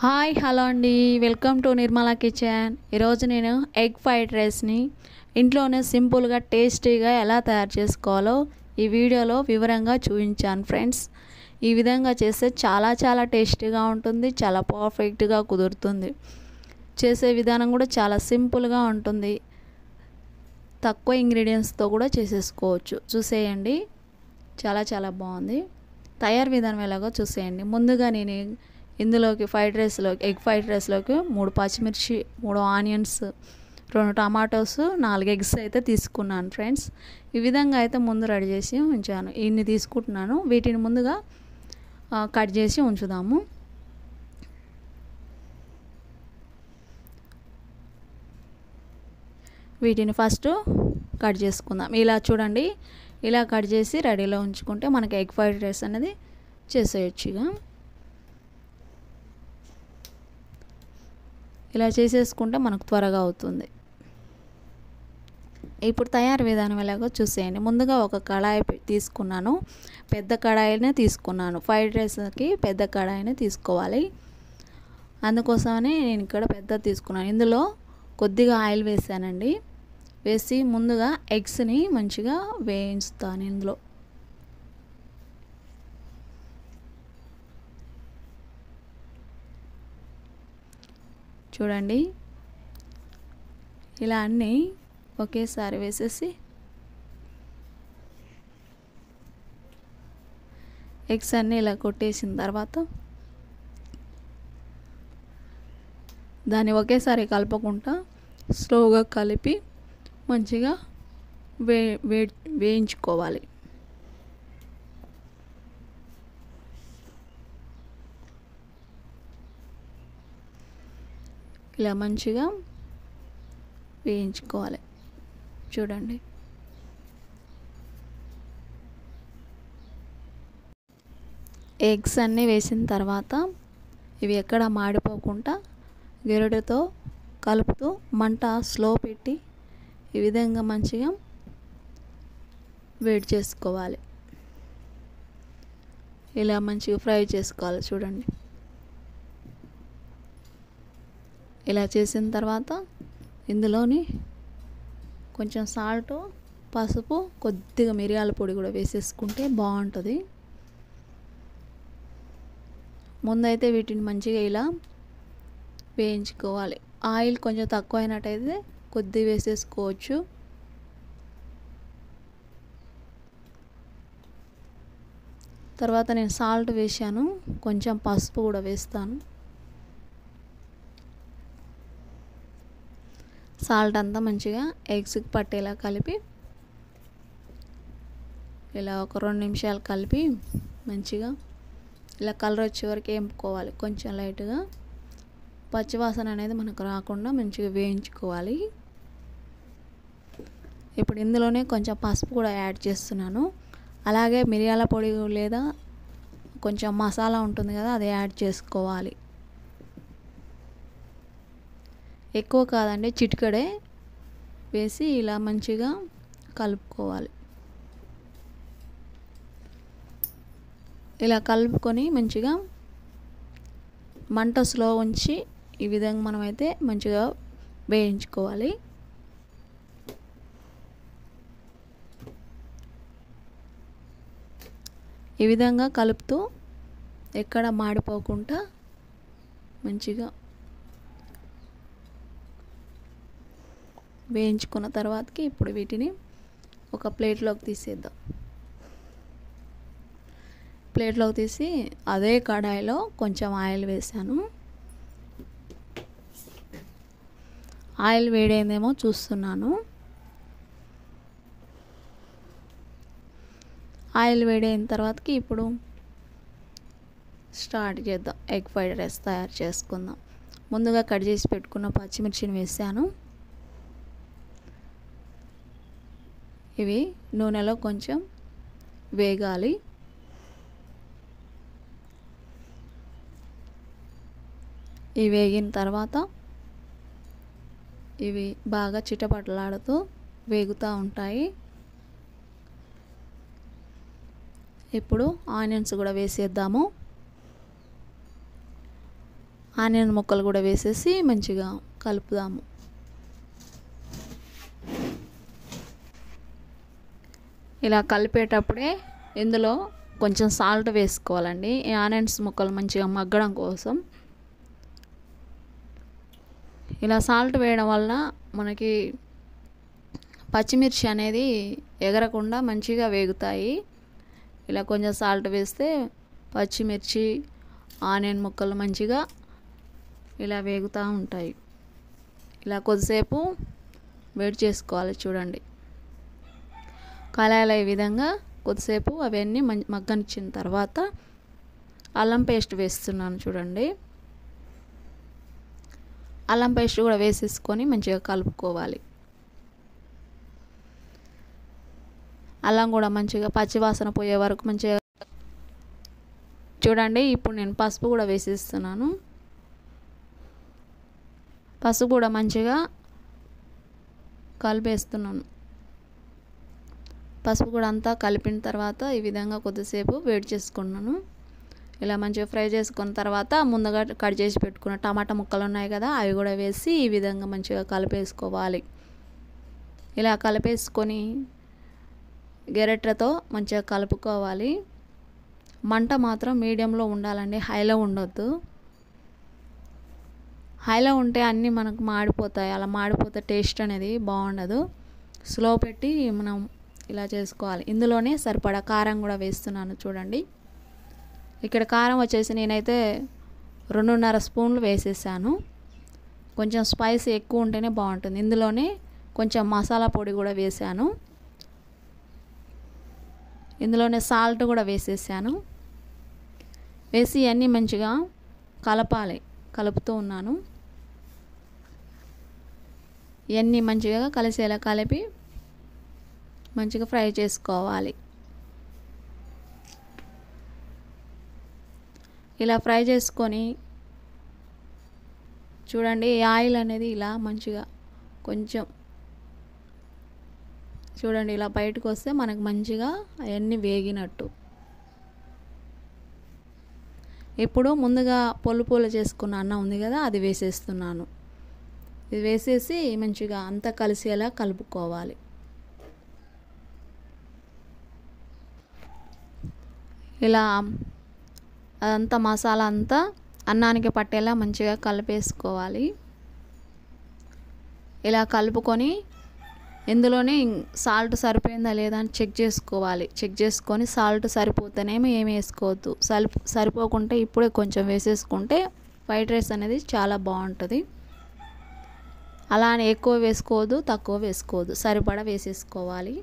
Hi hello అండి, welcome to Nirmala kitchen. ఈరోజు నేను ఎగ్ ఫ్రైడ్ రైస్ని ఇంట్లోనే సింపుల్గా టేస్టీగా ఎలా తయారు చేసుకోవాలో ఈ వీడియోలో వివరంగా చూపించాను ఫ్రెండ్స్. ఈ విధంగా చేస్తే చాలా టేస్టీగా ఉంటుంది, చాలా పర్ఫెక్ట్గా కుదురుతుంది. చేసే విధానం కూడా చాలా సింపుల్గా ఉంటుంది, తక్కువ ఇంగ్రీడియంట్స్తో కూడా చేసేసుకోవచ్చు. చూసేయండి, చాలా బాగుంది. తయారు విధానం ఎలాగో చూసేయండి. ముందుగా నేను ఇందులోకి ఎగ్ ఫ్రైడ్ రైస్లోకి 3 పచ్చిమిర్చి, 3 ఆనియన్స్, 2 టమాటోస్, 4 ఎగ్స్ అయితే తీసుకున్నాను ఫ్రెండ్స్. ఈ విధంగా అయితే ముందు రెడీ చేసి ఉంచాను. ఇన్ని తీసుకుంటున్నాను. వీటిని ముందుగా కట్ చేసి ఉంచుదాము. వీటిని ఫస్ట్ కట్ చేసుకుందాం. ఇలా చూడండి, ఇలా కట్ చేసి రెడీలో ఉంచుకుంటే మనకి ఎగ్ ఫ్రైడ్ రైస్ అనేది చేసేయచ్చు. ఇలా చేసేసుకుంటే మనకు త్వరగా అవుతుంది. ఇప్పుడు తయారు విధానం ఎలాగో చూసేయండి. ముందుగా ఒక కడాయి తీసుకున్నాను, పెద్ద కడాయినే తీసుకున్నాను. ఫ్రైడ్ రైస్కి పెద్ద కడాయినే తీసుకోవాలి, అందుకోసమనే నేను ఇక్కడ పెద్ద తీసుకున్నాను. ఇందులో కొద్దిగా ఆయిల్ వేసానండి. వేసి ముందుగా ఎగ్స్ని మంచిగా వేయించుతాను. ఇందులో చూడండి, ఇలా అన్నీ ఒకేసారి వేసేసి ఎగ్స్ అన్నీ ఇలా కొట్టేసిన తర్వాత దాన్ని ఒకేసారి కలపకుండా స్లోగా కలిపి మంచిగా వేయించుకోవాలి. ఇలా మంచిగా వేయించుకోవాలి. చూడండి, ఎగ్స్ అన్నీ వేసిన తర్వాత ఇవి ఎక్కడ మాడిపోకుండా గెరటితో కలుపుతూ మంట స్లో పెట్టి ఈ విధంగా మంచిగా వేడి చేసుకోవాలి. ఇలా మంచిగా ఫ్రై చేసుకోవాలి. చూడండి, ఇలా చేసిన తర్వాత ఇందులోని కొంచెం సాల్ట్, పసుపు, కొద్దిగా మిరియాల పొడి కూడా వేసేసుకుంటే బాగుంటుంది. ముందైతే వీటిని మంచిగా ఇలా వేయించుకోవాలి. ఆయిల్ కొంచెం తక్కువ అయినట్టయితే కొద్దిగా వేసేసుకోవచ్చు. తర్వాత నేను సాల్ట్ వేసాను, కొంచెం పసుపు కూడా వేస్తాను. సాల్ట్ అంతా మంచిగా ఎగ్స్కి పట్టేలా కలిపి ఇలా ఒక 2 నిమిషాలు కలిపి మంచిగా ఇలా కలర్ వచ్చే వరకు వేపుకోవాలి. కొంచెం లైట్గా పచ్చివాసన అనేది మనకు రాకుండా మంచిగా వేయించుకోవాలి. ఇప్పుడు ఇందులోనే కొంచెం పసుపు కూడా యాడ్ చేస్తున్నాను. అలాగే మిరియాల పొడి లేదా కొంచెం మసాలా ఉంటుంది కదా, అది యాడ్ చేసుకోవాలి. ఎక్కువ కాదండి, చిటికెడే వేసి ఇలా మంచిగా కలుపుకోవాలి. ఇలా కలుపుకొని మంచిగా మంట స్లో ఉంచి ఈ విధంగా మనమైతే మంచిగా వేయించుకోవాలి. ఈ విధంగా కలుపుతూ ఎక్కడ మాడిపోకుండా మంచిగా వేయించుకున్న తర్వాతకి ఇప్పుడు వీటిని ఒక ప్లేట్లోకి తీసేద్దాం. ప్లేట్లోకి తీసి అదే కడాయిలో కొంచెం ఆయిల్ వేసాను. ఆయిల్ వేడైందేమో చూస్తున్నాను. ఆయిల్ వేడైన తర్వాతకి ఇప్పుడు స్టార్ట్ చేద్దాం. ఎగ్ ఫ్రైడ్ రైస్ తయారు చేసుకుందాం. ముందుగా కట్ చేసి పెట్టుకున్న పచ్చిమిర్చిని వేసాను. ఇవి నూనెలో కొంచెం వేగాలి. ఇవి వేగిన తర్వాత ఇవి బాగా చిటపటలాడుతూ వేగుతూ ఉంటాయి. ఇప్పుడు ఆనియన్స్ కూడా వేసేద్దాము. ఆనియన్ ముక్కలు కూడా వేసేసి మంచిగా కలుపుదాము. ఇలా కలిపేటప్పుడే ఇందులో కొంచెం సాల్ట్ వేసుకోవాలండి, ఈ ఆనియన్స్ ముక్కలు మంచిగా మగ్గడం కోసం. ఇలా సాల్ట్ వేయడం వలన మనకి పచ్చిమిర్చి అనేది ఎగరకుండా మంచిగా వేగుతాయి. ఇలా కొంచెం సాల్ట్ వేస్తే పచ్చిమిర్చి ఆనియన్ ముక్కలు మంచిగా ఇలా వేగుతూ ఉంటాయి. ఇలా కొద్దిసేపు వేడి చేసుకోవాలి. చూడండి, కళాయిలో ఈ విధంగా కొద్దిసేపు అవన్నీ మగ్గనిచ్చిన తర్వాత అల్లం పేస్ట్ వేస్తున్నాను. చూడండి, అల్లం పేస్ట్ కూడా వేసేసుకొని మంచిగా కలుపుకోవాలి. అల్లం కూడా మంచిగా పచ్చివాసన పోయే వరకు మంచిగా చూడండి. ఇప్పుడు నేను పసుపు కూడా వేసేస్తున్నాను. పసుపు కూడా మంచిగా కలిపేస్తున్నాను. పసుపు కూడా అంతా కలిపిన తర్వాత ఈ విధంగా కొద్దిసేపు వేడి చేసుకున్నాను. ఇలా మంచిగా ఫ్రై చేసుకున్న తర్వాత ముందుగా కట్ చేసి పెట్టుకున్న టమాటా ముక్కలు ఉన్నాయి కదా, అవి కూడా వేసి ఈ విధంగా మంచిగా కలిపేసుకోవాలి. ఇలా కలిపేసుకొని గెరెట్లతో మంచిగా కలుపుకోవాలి. మంట మాత్రం మీడియంలో ఉండాలండి, హైలో ఉండొద్దు. హైలో ఉంటే అన్నీ మనకు మాడిపోతాయి. అలా మాడిపోతే టేస్ట్ అనేది బాగుండదు. స్లో పెట్టి మనం ఇలా చేసుకోవాలి. ఇందులోనే సరిపడా కారం కూడా వేస్తున్నాను. చూడండి, ఇక్కడ కారం వచ్చేసి నేనైతే 2.5 స్పూన్లు వేసేసాను. కొంచెం స్పైసీ ఎక్కువ ఉంటేనే బాగుంటుంది. ఇందులోనే కొంచెం మసాలా పొడి కూడా వేసాను. ఇందులోనే సాల్ట్ కూడా వేసేసాను. వేసి అన్నీ మంచిగా కలపాలి. కలుపుతూ ఉన్నాను. ఇవన్నీ మంచిగా కలిసేలా కలిపి మంచిగా ఫ్రై చేసుకోవాలి. ఇలా ఫ్రై చేసుకొని చూడండి, ఈ ఆయిల్ అనేది ఇలా మంచిగా కొంచెం చూడండి ఇలా బయటకు వస్తే మనకు మంచిగా అవన్నీ వేగినట్టు. ఇప్పుడు ముందుగా పొలు చేసుకున్న అన్నం ఉంది కదా, అది వేసేస్తున్నాను. ఇది వేసేసి మంచిగా అంతా కలిసేలా కలుపుకోవాలి. ఇలా అదంతా మసాలా అంతా అన్నానికి పట్టేలా మంచిగా కలిపేసుకోవాలి. ఇలా కలుపుకొని ఇందులోనే సాల్ట్ సరిపోయిందా లేదా అని చెక్ చేసుకోవాలి. చెక్ చేసుకొని సాల్ట్ సరిపోతేనేమో ఏమి వేసుకోవద్దు. సరిపోకుంటే ఇప్పుడే కొంచెం వేసేసుకుంటే ఫ్రైడ్ రైస్ అనేది చాలా బాగుంటుంది. అలా అని ఎక్కువ వేసుకోవద్దు, తక్కువ వేసుకోవద్దు, సరిపడా వేసేసుకోవాలి.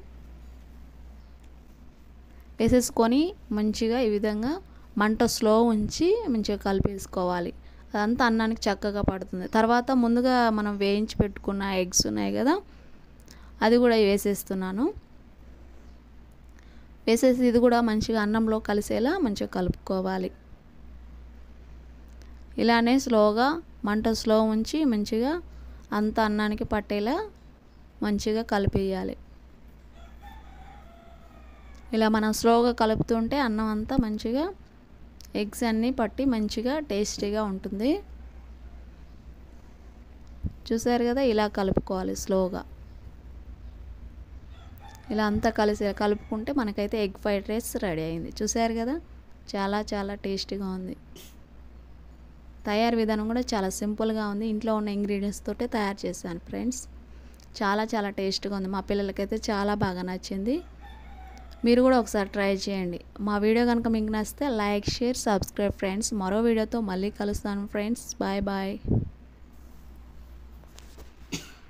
వేసేసుకొని మంచిగా ఈ విధంగా మంట స్లో ఉంచి మంచిగా కలిపేసుకోవాలి. అదంతా అన్నానికి చక్కగా పడుతుంది. తర్వాత ముందుగా మనం వేయించి పెట్టుకున్న ఎగ్స్ ఉన్నాయి కదా, అది కూడా వేసేస్తున్నాను. వేసేసి ఇది కూడా మంచిగా అన్నంలో కలిసేలా మంచిగా కలుపుకోవాలి. ఇలానే స్లోగా మంట స్లో ఉంచి మంచిగా అంత అన్నానికి పట్టేలా మంచిగా కలిపేయాలి. ఇలా మనం స్లోగా కలుపుతుంటే అన్నం అంతా మంచిగా ఎగ్స్ అన్నీ పట్టి మంచిగా టేస్టీగా ఉంటుంది. చూసారు కదా, ఇలా కలుపుకోవాలి స్లోగా. ఇలా అంతా కలుపుకుంటే మనకైతే ఎగ్ ఫ్రైడ్ రైస్ రెడీ అయింది. చూసారు కదా, చాలా చాలా టేస్టీగా ఉంది. తయారు విధానం కూడా చాలా సింపుల్గా ఉంది. ఇంట్లో ఉన్న ఇంగ్రీడియంట్స్ తోటే తయారు చేశాను ఫ్రెండ్స్. చాలా చాలా టేస్ట్గా ఉంది. మా పిల్లలకైతే చాలా బాగా నచ్చింది. మీరు కూడా ఒకసారి ట్రై చేయండి. మా వీడియో కనుక మీకు నచ్చితే లైక్, షేర్, సబ్స్క్రైబ్ ఫ్రెండ్స్. మరో వీడియోతో మళ్ళీ కలుస్తాను ఫ్రెండ్స్. Bye bye.